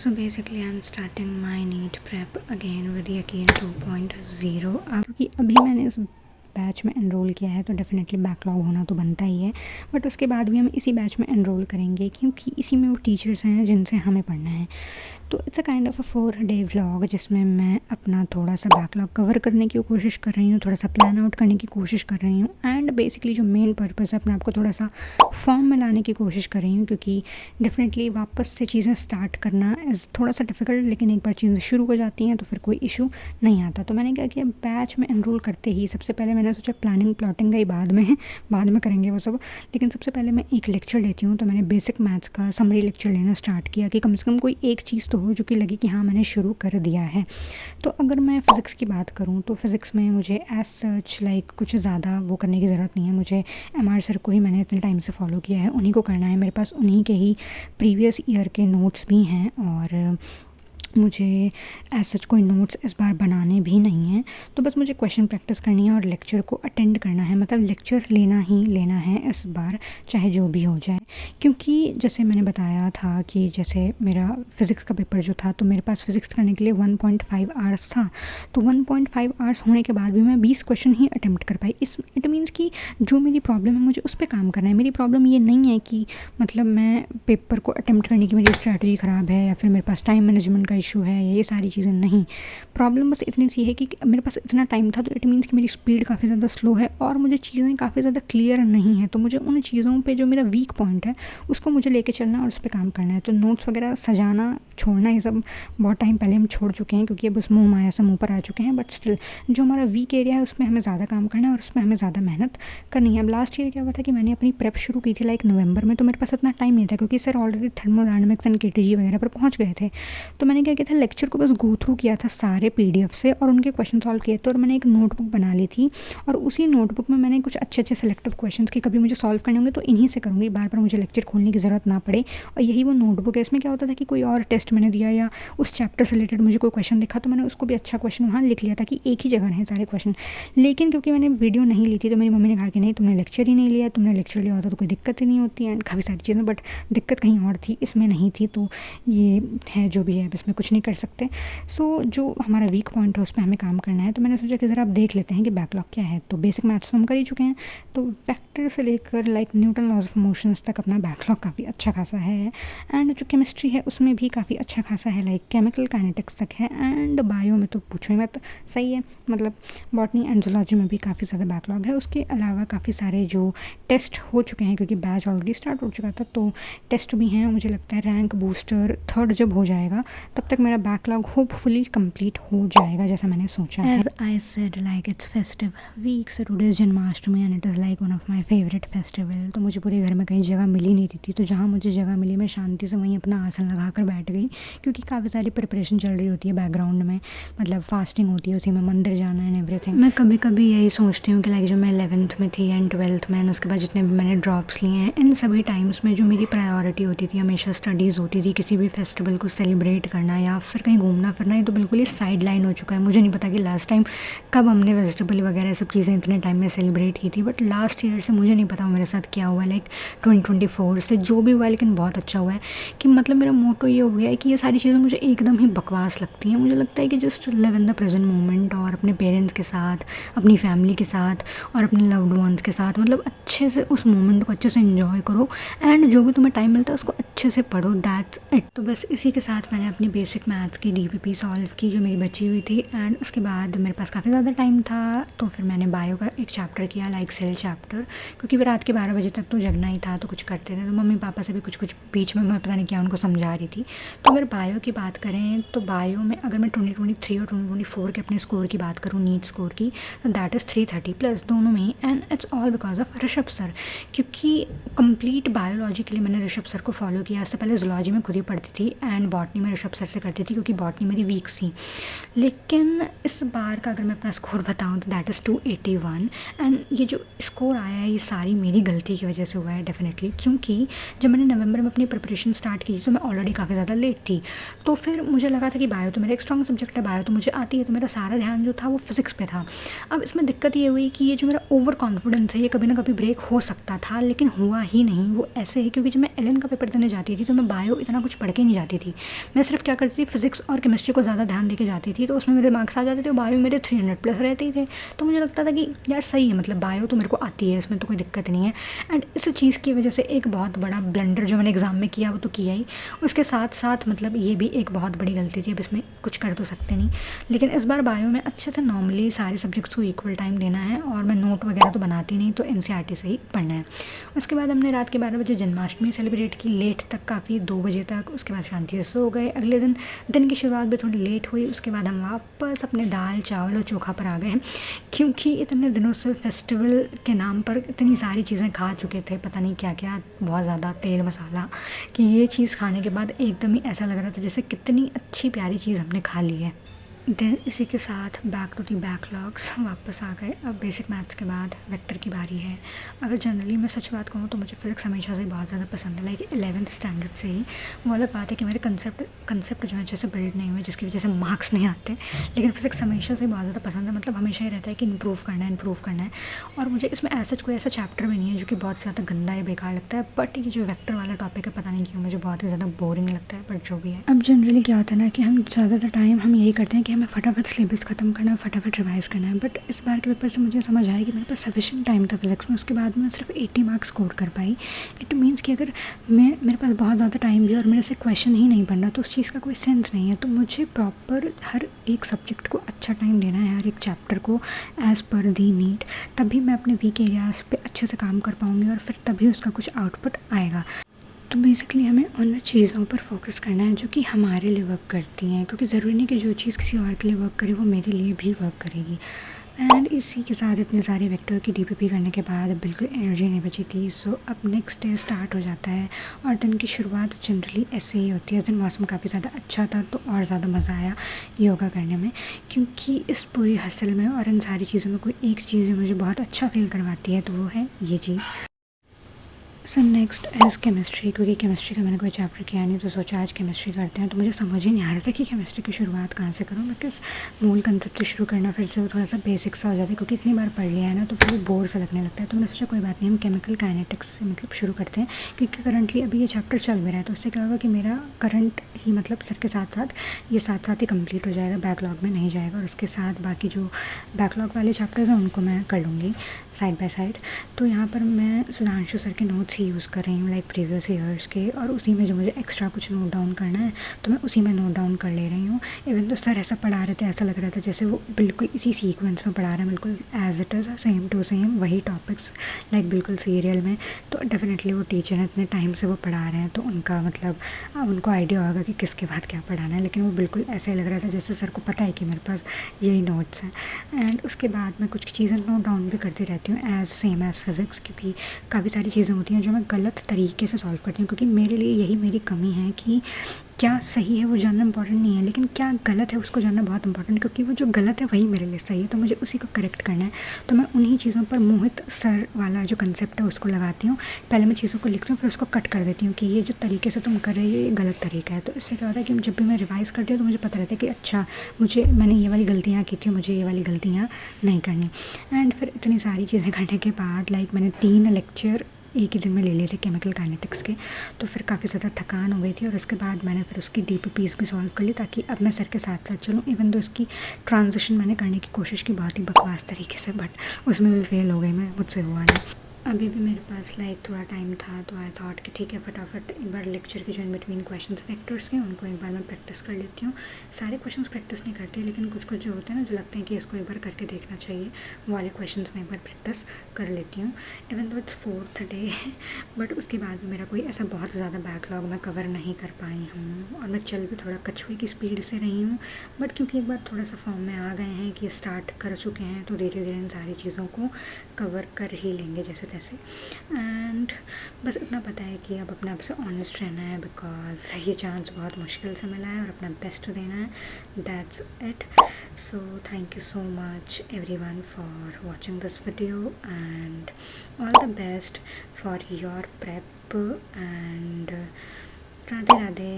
So basically I'm starting my NEET prep again with Yaqeen 2.0। अब क्योंकि अभी मैंने इस बैच में एनरोल किया है तो डेफिनेटली बैकलॉग होना तो बनता ही है, बट उसके बाद भी हम इसी बैच में एनरोल करेंगे क्योंकि इसी में वो टीचर्स हैं जिनसे हमें पढ़ना है। तो it's a kind of a 4 day vlog जिसमें मैं अपना थोड़ा सा बैकलॉग कवर करने की कोशिश कर रही हूँ, थोड़ा सा प्लान आउट करने की कोशिश कर रही हूँ एंड बेसिकली जो मेन पर्पस है अपने आप को थोड़ा सा फॉर्म में लाने की कोशिश कर रही हूँ, क्योंकि डेफिनेटली वापस से चीज़ें स्टार्ट करना इज़ थोड़ा सा डिफ़िकल्ट, लेकिन एक बार चीज़ें शुरू हो जाती हैं तो फिर कोई इशू नहीं आता। तो मैंने क्या किया, बैच में एनरोल करते ही सबसे पहले मैंने सोचा प्लानिंग प्लॉटिंग का ही बाद में करेंगे वो सब, लेकिन सबसे पहले मैं एक लेक्चर लेती हूँ। तो मैंने बेसिक मैथ्स का समरी लेक्चर लेना स्टार्ट किया कि कम से कम कोई एक चीज़ तो हो जो कि लगे कि हाँ मैंने शुरू कर दिया है। तो अगर मैं फ़िज़िक्स की बात करूँ तो फ़िज़िक्स में मुझे एज सच लाइक कुछ ज़्यादा वो करने की ज़रूरत नहीं है। मुझे MR सर को ही मैंने इतने टाइम से फॉलो किया है, उन्हीं को करना है। मेरे पास उन्हीं के ही प्रीवियस ईयर के नोट्स भी हैं और मुझे एज सच कोई नोट्स इस बार बनाने भी नहीं हैं। तो बस मुझे क्वेश्चन प्रैक्टिस करनी है और लेक्चर को अटेंड करना है, मतलब लेक्चर लेना ही लेना है इस बार, चाहे जो भी हो जाए। क्योंकि जैसे मैंने बताया था कि जैसे मेरा फ़िज़िक्स का पेपर जो था तो मेरे पास फ़िज़िक्स करने के लिए 1.5 आवर्स था। तो 1.5 आवर्स होने के बाद भी मैं 20 क्वेश्चन ही अटेम्प्ट कर पाई। इट मीन्स कि जो मेरी प्रॉब्लम है मुझे उस पर काम करना है। मेरी प्रॉब्लम ये नहीं है कि मतलब मैं पेपर को अटेम्प्ट करने की मेरी स्ट्रैटेजी ख़राब है या फिर मेरे पास टाइम मैनेजमेंट का इशू है, ये सारी चीज़ें नहीं। प्रॉब्लम बस इतनी सी है कि मेरे पास इतना टाइम था तो इट मीन्स कि मेरी स्पीड काफ़ी ज़्यादा स्लो है और मुझे चीज़ें काफ़ी ज़्यादा क्लियर नहीं है। तो मुझे उन चीज़ों पे जो मेरा वीक पॉइंट है उसको मुझे लेके चलना और उस पर काम करना है। तो नोट्स वगैरह सजाना छोड़ना ये सब बहुत टाइम पहले हम छोड़ चुके हैं, क्योंकि अब उस मुँह माया से मुँह पर आ चुके हैं। बट स्टिल जो हमारा वीक एरिया है उसमें हमें ज़्यादा काम करना है और उसमें हमें ज़्यादा मेहनत करनी है। अब लास्ट ईयर क्या हुआ था कि मैंने अपनी प्रेप शुरू की थी लाइक नवंबर में, तो मेरे पास इतना टाइम नहीं था क्योंकि sir already thermodynamics and KTG वगैरह पर पहुँच गए थे। तो मैंने क्या किया था, लेक्चर को बस गो थ्रू किया था सारे PDF से और उनके क्वेश्चन सॉल्व किए थे। और मैंने एक नोटबुक बना ली थी और उसी नोटबुक में मैंने कुछ अच्छे अच्छे सेलेक्टिव क्वेश्चंस कि कभी मुझे सॉल्व करने होंगे तो इन्हीं से करूँगी, बार बार मुझे लेक्चर खोलने की ज़रूरत ना पड़े। और यही वो नोटबुक है। इसमें क्या होता था कि कोई और टेस्ट मैंने दिया या उस चैप्टर से रिलेटेड मुझे कोई क्वेश्चन दिखा तो मैंने उसको भी अच्छा क्वेश्चन वहाँ लिख लिया था कि एक ही जगह रहें सारे क्वेश्चन। लेकिन क्योंकि मैंने वीडियो नहीं ली थी तो मेरी मम्मी ने कहा कि नहीं तुमने लेक्चर ही नहीं लिया, तुमने लेक्चर लिया होता तो कोई दिक्कत ही नहीं होती एंड काफ़ी सारी चीज़ें, बट दिक्कत कहीं और थी, इसमें नहीं थी। तो ये है जो भी है, अब इसमें कुछ नहीं कर सकते। सो जो हमारा वीक पॉइंट है उस पर हमें काम करना है। तो मैंने सोचा कि ज़रा आप देख लेते हैं कि बैकलॉग क्या है। तो बेसिक मैथ्स तो हम कर ही चुके हैं, तो वेक्टर से लेकर like Newton laws of motions तक अपना बैकलॉग काफ़ी अच्छा खासा है। एंड जो केमिस्ट्री है उसमें भी काफ़ी अच्छा खासा है, लाइक केमिकल काइनेटिक्स तक है। एंड बायो में तो पूछो ही मत, सही है। मतलब बॉटनी एंड जूलॉजी में भी काफ़ी ज़्यादा बैकलॉग है। उसके अलावा काफ़ी सारे जो टेस्ट हो चुके हैं क्योंकि बैच ऑलरेडी स्टार्ट हो चुका था, तो टेस्ट भी हैं। मुझे लगता है रैंक बूस्टर 3rd जब हो जाएगा तब तक मेरा बैकलॉग होपफुली कंप्लीट हो जाएगा जैसा मैंने सोचा है। As I said like it's festive week, so today is Janmashtami and it is like one of my favourite festival. तो मुझे पूरे घर में कहीं जगह मिल ही नहीं रही थी, तो जहाँ मुझे जगह मिली मैं शांति से वहीं अपना आसन लगा कर बैठ गई, क्योंकि काफ़ी सारी प्रिपरेशन चल रही होती है बैकग्राउंड में, मतलब फास्टिंग होती है, उसी में मंदिर जाना एंड एवरीथिंग। मैं कभी कभी यही सोचती हूँ कि लाइक जो मैं 11th में थी एंड 12th में एंड उसके बाद जितने भी मैंने ड्रॉप्स लिए हैं, इन सभी टाइम्स में जो मेरी प्रायोरिटी होती थी हमेशा स्टडीज़ होती थी। किसी भी फेस्टिवल को सेलिब्रेट करना या फिर कहीं घूमना फिरना, ये तो बिल्कुल ही साइड लाइन हो चुका है। मुझे नहीं पता कि लास्ट टाइम कब हमने फेस्टिवल वगैरह सब चीज़ें इतने टाइम में सेलिब्रेट की थी, बट लास्ट ईयर से मुझे नहीं पता मेरे साथ क्या हुआ है। लाइक 2024 से जो भी हुआ है, लेकिन बहुत अच्छा हुआ है कि मतलब मेरा मोटो ये हो गया है कि ये सारी चीज़ें मुझे एकदम ही बकवास लगती हैं। मुझे लगता है कि just live in the present moment और अपने पेरेंट्स के साथ, अपनी फैमिली के साथ और अपने लव्ड वंस के साथ, मतलब अच्छे से उस मोमेंट को अच्छे से एंजॉय करो एंड जो भी तुम्हें टाइम मिलता है उसको अच्छे से पढ़ो, दैट्स इट। तो बस इसी के साथ मैंने अपनी बेसिक मैथ्स की DPP सॉल्व की जो मेरी बची हुई थी एंड उसके बाद मेरे पास काफ़ी ज़्यादा टाइम था तो फिर मैंने बायो का एक चैप्टर किया, लाइक सेल चैप्टर, क्योंकि फिर रात के 12 बजे तक तो जगना ही था, तो कुछ करते थे। तो मम्मी पापा से भी कुछ बीच में मैं पता नहीं क्या उनको समझा रही थी। तो अगर बायो की बात करें तो बायो में अगर मैं 2023 और 2024 के अपने स्कोर की बात करूँ, नीट स्कोर की, तो दैट इज़ 330+ दोनों में ही। And it's all because of Rishabh sir, क्योंकि कंप्लीट बायोलॉजी के लिए मैंने ऋषभ सर को फॉलो किया। इससे पहले जूलॉजी में खुद ही पढ़ती थी एंड बॉटनी में ऋषभ सर से करती थी क्योंकि बॉटनी मेरी वीक सी। लेकिन इस बार का अगर मैं अपना स्कोर बताऊँ तो दैट इज़ 281। एंड ये जो स्कोर आया है ये सारी मेरी गलती की वजह से हुआ है डेफिनेटली, क्योंकि जब मैंने नवंबर में अपनी प्रिपरेशन स्टार्ट की तो मैं ऑलरेडी काफ़ी ज़्यादा लेट थी। तो फिर मुझे लगा था कि बायो तो मेरा एक स्ट्रॉन्ग सब्जेक्ट है, बायो तो मुझे आती है, तो मेरा सारा ध्यान जो था वो फिज़िक्स पे था। अब इसमें दिक्कत ये हुई कि ये जो मेरा ओवर कॉन्फिडेंस है ये कभी ना कभी ब्रेक हो सकता था, लेकिन हुआ ही नहीं। वो ऐसे है क्योंकि जब मैं एलन का पेपर देने जाती थी तो मैं बायो इतना कुछ पढ़ के नहीं जाती थी। मैं सिर्फ क्या करती थी, फिज़िक्स और केमिस्ट्री को ज़्यादा ध्यान देके जाती थी, तो उसमें मेरे मार्क्स आ जाते थे। बायो में मेरे 300+ रहते ही थे। तो मुझे लगता था कि यार सही है, मतलब बायो तो मेरे को आती है, इसमें तो कोई दिक्कत नहीं है। एंड इस चीज़ की वजह से एक बहुत बड़ा ब्लंडर जो मैंने एग्ज़ाम में किया वो तो किया ही, उसके साथ साथ मतलब ये भी एक बहुत बड़ी गलती थी। अब इसमें कुछ कर तो सकते नहीं, लेकिन इस बार बायो में अच्छे से नॉर्मली सारे सब्जेक्ट्स को इक्वल टाइम देना है, और मैं नोट वगैरह तो बनाती नहीं, तो NCERT से ही पढ़ना है। उसके बाद हमने रात के 12 बजे जन्माष्टमी सेलिब्रेट की, लेट तक काफ़ी, 2 बजे तक। उसके बाद शांति से सो गए। अगले दिन की शुरुआत भी थोड़ी लेट हुई। उसके बाद हम वापस अपने दाल चावल और चोखा पर आ गए, क्योंकि इतने दिनों से फेस्टिवल के नाम पर इतनी सारी चीज़ें खा चुके थे, पता नहीं क्या क्या, बहुत ज़्यादा तेल मसाला, कि ये चीज़ खाने के बाद एकदम ही ऐसा लग रहा था जैसे कितनी अच्छी प्यारी चीज़ हमने खा ली है। देन इसी के साथ बैक टू दी बैकलॉग्स वापस आ गए। अब बेसिक मैथ्स के बाद वेक्टर की बारी है। अगर जनरली मैं सच बात कहूँ तो मुझे फिज़िक्स हमेशा से बहुत ज़्यादा पसंद है, लाइक 11th स्टैंडर्ड से ही। वो अलग बात है कि मेरे कंसेप्ट जो है जैसे बिल्ड नहीं हुए, जिसकी वजह से मार्क्स नहीं आते, लेकिन फिज़िक्स हमेशा से बहुत ज़्यादा पसंद है। मतलब हमेशा ही रहता है कि इम्प्रूव करना है। और मुझे इसमें ऐसा कोई ऐसा चैप्टर भी नहीं है जो कि बहुत ज़्यादा गंदा या बेकार लगता है, बट ये जो वेक्टर वाला टॉपिक है पता नहीं क्यों मुझे बहुत ही ज़्यादा बोरिंग लगता है, बट जो भी है। अब जनरली क्या होता है ना कि हम ज़्यादातर टाइम हम यही करते हैं कि हमें फटाफट सिलेबस ख़त्म करना है, फटाफट रिवाइज़ करना है। बट इस बार के पेपर से मुझे समझ आया कि मेरे पास सफिशिएंट टाइम था फिज़िक्स में, उसके बाद मैं सिर्फ 80 मार्क्स स्कोर कर पाई। इट मीन्स कि अगर मेरे पास बहुत ज़्यादा टाइम भी और मेरे से क्वेश्चन ही नहीं बनना तो उस चीज़ का कोई सेंस नहीं है। तो मुझे प्रॉपर हर एक सब्जेक्ट को अच्छा टाइम देना है, हर एक चैप्टर को एज़ पर दी नीड, तभी मैं अपने वीक एरियाज़ पे अच्छे से काम कर पाऊँगी और फिर तभी उसका कुछ आउटपुट आएगा। तो बेसिकली हमें उन चीज़ों पर फोकस करना है जो कि हमारे लिए वर्क करती हैं, क्योंकि ज़रूरी नहीं कि जो चीज़ किसी और के लिए वर्क करे वो मेरे लिए भी वर्क करेगी। एंड इसी के साथ इतने सारे वेक्टर की DPP करने के बाद बिल्कुल एनर्जी नहीं बची थी। सो अब नेक्स्ट डे स्टार्ट हो जाता है, और दिन की शुरुआत जनरली ऐसे ही होती है। इस दिन मौसम काफ़ी ज़्यादा अच्छा था तो और ज़्यादा मज़ा आया योगा करने में, क्योंकि इस पूरी हसल में और इन सारी चीज़ों में कोई एक चीज़ मुझे बहुत अच्छा फील करवाती है, तो वो है ये चीज़। सो नेक्स्ट एज़ केमिस्ट्री, क्योंकि केमिस्ट्री का मैंने कोई चैप्टर किया नहीं तो सोचा आज केमिस्ट्री करते हैं। तो मुझे समझ ही नहीं आ रहा था कि केमिस्ट्री की शुरुआत कहाँ से करूँ, बिकॉज मूल कंसेप्ट से शुरू करना फिर से वो थोड़ा सा बेसिक सा हो जाता है, क्योंकि इतनी बार पढ़ लिया है ना तो फिर बोर सा लगने लगता है। तो मैंने सोचा कोई बात नहीं, हम केमिकल काइनेटिक्स से मतलब शुरू करते हैं, क्योंकि करंटली अभी ये चैप्टर चल भी रहा है। तो उससे क्या होगा कि मेरा करंट ही मतलब सर के साथ साथ ये साथ साथ ही कंप्लीट हो जाएगा, बैकलॉग में नहीं जाएगा। और उसके साथ बाकी जो बैकलॉग वाले चैप्टर्स हैं उनको मैं कर लूँगी साइड बाय साइड। तो यहाँ पर मैं सुधांशु सर के नोट्स ही यूज़ कर रही हूँ, लाइक प्रीवियस ईयर्स के, और उसी में जो मुझे एक्स्ट्रा कुछ नोट डाउन करना है तो मैं उसी में नोट डाउन कर ले रही हूँ। इवन तो सर ऐसा पढ़ा रहे थे, ऐसा लग रहा था जैसे वो बिल्कुल इसी सीक्वेंस में पढ़ा रहे हैं, बिल्कुल as it is same to same वही टॉपिक्स, लाइक बिल्कुल सीरियल में। तो डेफिनेटली वो टीचर हैं, इतने टाइम से वो पढ़ा रहे हैं तो उनका मतलब उनको आइडिया होगा कि किसके बाद क्या पढ़ाना है। लेकिन वो बिल्कुल ऐसे लग रहा था जैसे सर को पता है कि मेरे पास यही नोट्स हैं। एंड उसके बाद मैं कुछ चीज़ें नोट डाउन भी करती रहती हूँ एज सेम एज़ फिज़िक्स, क्योंकि काफ़ी सारी चीज़ें होती हैं जो मैं गलत तरीके से सॉल्व करती हूँ, क्योंकि मेरे लिए यही मेरी कमी है कि क्या सही है वो जानना इंपॉर्टेंट नहीं है, लेकिन क्या गलत है उसको जानना बहुत इंपॉर्टेंट है, क्योंकि वो जो गलत है वही मेरे लिए सही है, तो मुझे उसी को करेक्ट करना है। तो मैं उन्हीं चीज़ों पर मोहित सर वाला जो कंसेप्ट है उसको लगाती हूँ। पहले मैं चीज़ों को लिखती हूँ फिर उसको कट कर देती हूँ कि ये जो तरीके से तुम कर रहे हो ये गलत तरीका है। तो इससे क्या होता है कि जब भी मैं रिवाइज़ करती हूँ तो मुझे पता रहता है कि अच्छा मैंने ये वाली गलतियाँ की थी, मुझे ये वाली गलतियाँ नहीं करनी। एंड फिर इतनी सारी चीज़ें करने के बाद लाइक मैंने 3 लेक्चर एक ही दिन में ले लिए थे केमिकल काइनेटिक्स के, तो फिर काफ़ी ज़्यादा थकान हो गई थी। और उसके बाद मैंने फिर उसकी DPPs भी सॉल्व कर ली ताकि अब मैं सर के साथ साथ चलूँ। इवन तो इसकी ट्रांजिशन मैंने करने की कोशिश की बहुत ही बकवास तरीके से, बट उसमें भी फेल हो गई मैं, मुझसे हुआ नहीं। अभी भी मेरे पास लाइक थोड़ा टाइम था तो आई थॉट कि ठीक है फटाफट एक बार लेक्चर के जो इन बिटवीन क्वेश्चंस वेक्टर्स के उनको एक बार मैं प्रैक्टिस कर लेती हूँ। सारे क्वेश्चंस प्रैक्टिस नहीं करती, लेकिन कुछ कुछ जो होते हैं ना जो लगते हैं कि इसको एक बार करके देखना चाहिए, वो वाले क्वेश्चंस मैं एक बार प्रैक्टिस कर लेती हूँ। इवन तो इट्स 4th डे बट उसके बाद भी मेरा कोई ऐसा बहुत ज़्यादा बैकलॉग मैं कवर नहीं कर पाई हूँ, और मैं चल भी थोड़ा कछुए की स्पीड से रही हूँ। बट क्योंकि एक बार थोड़ा सा फॉर्म में आ गए हैं कि स्टार्ट कर चुके हैं तो धीरे धीरे इन सारी चीज़ों को कवर कर ही लेंगे जैसे तैसे। एंड बस इतना पता है कि अब अपने आप से ऑनेस्ट रहना है, बिकॉज ये चांस बहुत मुश्किल से मिला है और अपना बेस्ट देना है, that's it. So thank you so much everyone for watching this video and all the best for your prep and Radhe Radhe.